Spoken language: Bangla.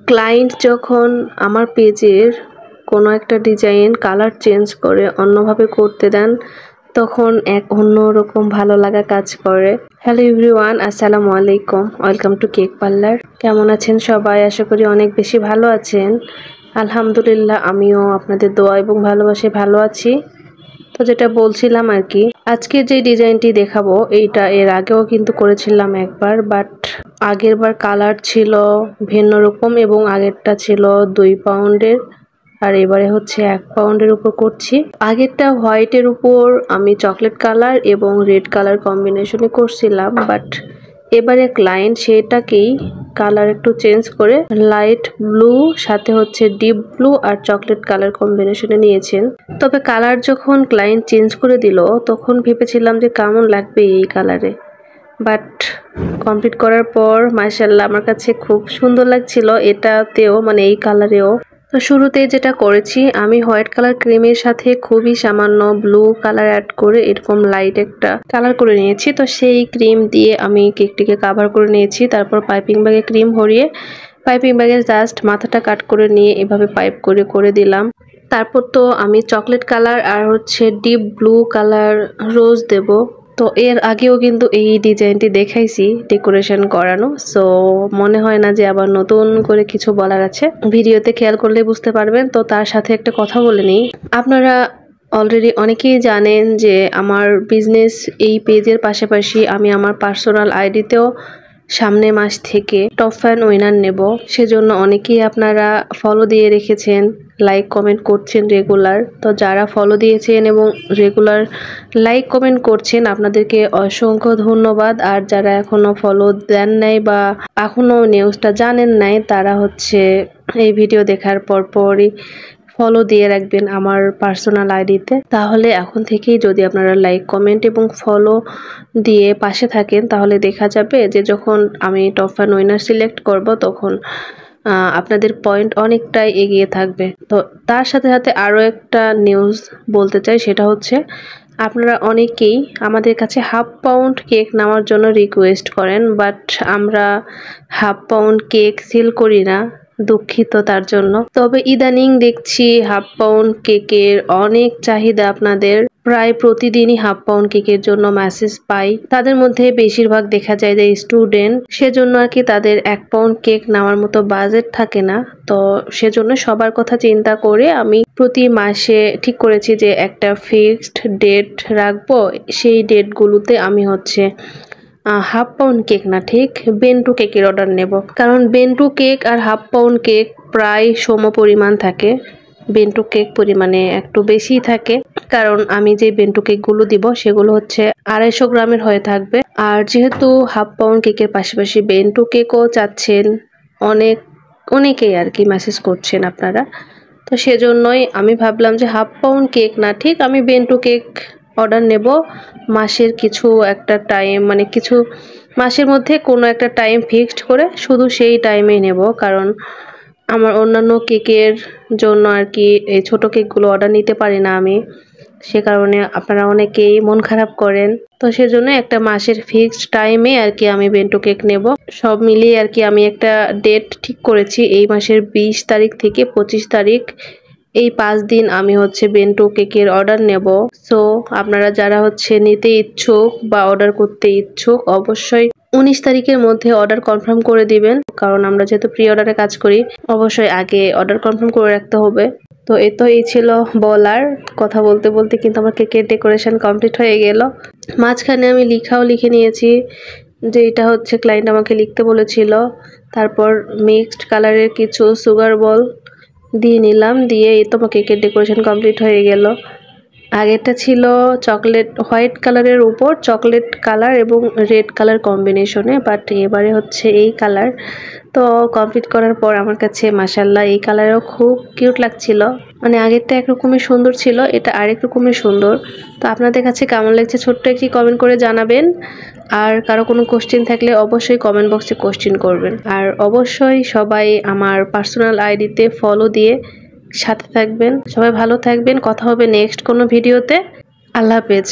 ক্লায়েন্ট যখন আমার পেজের কোনো একটা ডিজাইন কালার চেঞ্জ করে অন্যভাবে করতে দেন, তখন এক অন্যরকম ভালো লাগা কাজ করে। হ্যালো এভরিওয়ান, আসসালামু আলাইকুম, ওয়েলকাম টু কেক পার্লার। কেমন আছেন সবাই? আশা করি অনেক বেশি ভালো আছেন। আলহামদুলিল্লাহ, আমিও আপনাদের দোয়া এবং ভালোবাসায় ভালো আছি। তো যেটা বলছিলাম আর কি, আজকে যে ডিজাইনটি দেখাবো এইটা এর আগেও কিন্তু করেছিলাম একবার, বাট আগের বার কালার ছিল ভিন্ন রকম এবং আগেরটা ছিল 2 পাউন্ডের, আর এবারে হচ্ছে 1 পাউন্ডের উপর করছি। আগেরটা হোয়াইটের উপর আমি চকলেট কালার এবং রেড কালার কম্বিনেশনে করছিলাম, বাট এবারে ক্লায়েন্ট সেটাকেই কালার একটু চেঞ্জ করে লাইট ব্লু সাথে হচ্ছে ডিপ ব্লু আর চকলেট কালার কম্বিনেশনে নিয়েছেন। তবে কালার যখন ক্লায়েন্ট চেঞ্জ করে দিল তখন ভেবেছিলাম যে কেমন লাগবে এই কালারে, বাট কমপ্লিট করার পর মাশাআল্লাহ আমার কাছে খুব সুন্দর লাগছিল এটাতেও, মানে এই কালারেও। তো শুরুতেই যেটা করেছি, আমি হোয়াইট কালার ক্রিমের সাথে খুবই সামান্য ব্লু কালার অ্যাড করে এরকম লাইট একটা কালার করে নিয়েছি। তো সেই ক্রিম দিয়ে আমি কেকটিকে কাভার করে নিয়েছি। তারপর পাইপিং ব্যাগে ক্রিম ভরিয়ে পাইপিং ব্যাগের জাস্ট মাথাটা কাট করে নিয়ে এভাবে পাইপ করে করে দিলাম। তারপর তো আমি চকলেট কালার আর হচ্ছে ডিপ ব্লু কালার রোজ দেব। তো এর আগেও কিন্তু এই ডিজাইনটি দেখাইছি ডেকোরেশন করানো, সো মনে হয় না যে আবার নতুন করে কিছু বলার আছে। ভিডিওতে খেয়াল করলে বুঝতে পারবেন। তো তার সাথে একটা কথা বলে নিই, আপনারা অলরেডি অনেকেই জানেন যে আমার বিজনেস এই পেজের পাশাপাশি আমি আমার পার্সোনাল আইডিতেও সামনে মাস থেকে টপ ফ্যান উইনার নেব। সেজন্য অনেকেই আপনারা ফলো দিয়ে রেখেছেন, লাইক কমেন্ট করছেন রেগুলার। তো যারা ফলো দিয়েছেন এবং রেগুলার লাইক কমেন্ট করছেন আপনাদেরকে অসংখ্য ধন্যবাদ। আর যারা এখনো ফলো দেন নাই বা এখনো নিউজটা জানেন নাই, তারা হচ্ছে এই ভিডিও দেখার পরপরই ফলো দিয়ে রাখবেন আমার পার্সোনাল আইডিতে। তাহলে এখন থেকেই যদি আপনারা লাইক কমেন্ট এবং ফলো দিয়ে পাশে থাকেন তাহলে দেখা যাবে যে যখন আমি টপ ফ্যান উইনার সিলেক্ট করব তখন আপনাদের পয়েন্ট অনেকটাই এগিয়ে থাকবে। তো তার সাথে সাথে আরও একটা নিউজ বলতে চাই, সেটা হচ্ছে আপনারা অনেকেই আমাদের কাছে হাফ পাউন্ড কেক নেওয়ার জন্য রিকোয়েস্ট করেন, বাট আমরা হাফ পাউন্ড কেক সেল করি না, দুঃখিত তার জন্য। তবে ইদানিং দেখছি হাফ পাউন্ড কেকের অনেক চাহিদা আপনাদের, প্রায় প্রতিদিনই হাফ পাউন্ড কেকের জন্য মেসেজ পাই। তাদের মধ্যে বেশিরভাগ দেখা যায় যে স্টুডেন্ট, সেজন্য আর কি তাদের 1 পাউন্ড কেক নেওয়ার মতো বাজেট থাকে না। তো সেজন্য সবার কথা চিন্তা করে আমি প্রতি মাসে ঠিক করেছি যে একটা ফিক্সড ডেট রাখবো। সেই ডেটগুলোতে আমি হচ্ছে হাফ পাউন্ড কেক না, ঠিক বেন্টু কেকের অর্ডার নেব। কারণ বেন্টু কেক আর হাফ পাউন্ড কেক প্রায় সম পরিমাণ থাকে, বেন্টু কেক পরিমাণে একটু বেশি থাকে। কারণ আমি যে বেন্টু কেকগুলো দিব সেগুলো হচ্ছে 250 গ্রামের হয়ে থাকবে। আর যেহেতু হাফ পাউন্ড কেকের পাশাপাশি বেন্টু কেকও চাচ্ছেন অনেকেই আর কি মেসেজ করছেন আপনারা, তো সেজন্যই আমি ভাবলাম যে হাফ পাউন্ড কেক না, ঠিক আমি বেন্টু কেক অর্ডার নেব মাসের কিছু একটা টাইম, মানে কিছু মাসের মধ্যে কোনো একটা টাইম ফিক্সড করে শুধু সেই টাইমেই নেব। কারণ আমার অন্যান্য কেকের জন্য আর কি এই ছোটো কেকগুলো অর্ডার নিতে পারি না আমি, সে কারণে আপনারা অনেকেই মন খারাপ করেন। তো সেজন্য একটা মাসের ফিক্সড টাইমে আর কি আমি বেন্টু কেক নেব। সব মিলিয়ে আর কি আমি একটা ডেট ঠিক করেছি, এই মাসের 20 তারিখ থেকে 25 তারিখ, এই 5 দিন আমি হচ্ছে বেন্টু কেকের অর্ডার নেব। সো আপনারা যারা হচ্ছে নিতে ইচ্ছুক বা অর্ডার করতে ইচ্ছুক অবশ্যই 19 তারিখের মধ্যে অর্ডার কনফার্ম করে দিবেন। কারণ আমরা যেহেতু প্রি অর্ডারে কাজ করি, অবশ্যই আগে অর্ডার কনফার্ম করে রাখতে হবে। তো এই ছিল বলার। কথা বলতে বলতে কিন্তু আমার কেকের ডেকোরেশন কমপ্লিট হয়ে গেল। মাঝখানে আমি লিখে নিয়েছি যে এটা হচ্ছে ক্লায়েন্ট আমাকে লিখতে বলেছিল। তারপর মিক্সড কালারের কিছু সুগার বল দিয়ে নিলাম, দিয়ে এই তো আমার কেকের ডেকোরেশন কমপ্লিট হয়ে গেল। আগেরটা ছিল চকলেট হোয়াইট কালারের উপর চকলেট কালার এবং রেড কালার কম্বিনেশনে, বাট এবারে হচ্ছে এই কালার। তো কমপ্লিট করার পর আমার কাছে মাশাআল্লাহ এই কালারও খুব কিউট লাগছিল। মানে আগেরটা একরকমের সুন্দর ছিল, এটা আরেক রকমের সুন্দর। তো আপনাদের কাছে কেমন লাগছে ছোট্ট একটি কমেন্ট করে জানাবেন। আর কারো কোনো কোশ্চেন থাকলে অবশ্যই কমেন্ট বক্সে কোশ্চেন করবেন। আর অবশ্যই সবাই আমার পার্সোনাল আইডিতে ফলো দিয়ে সাথে থাকবেন। সবাই ভালো থাকবেন, কথা হবে নেক্সট কোনো ভিডিওতে। আল্লাহ হাফেজ।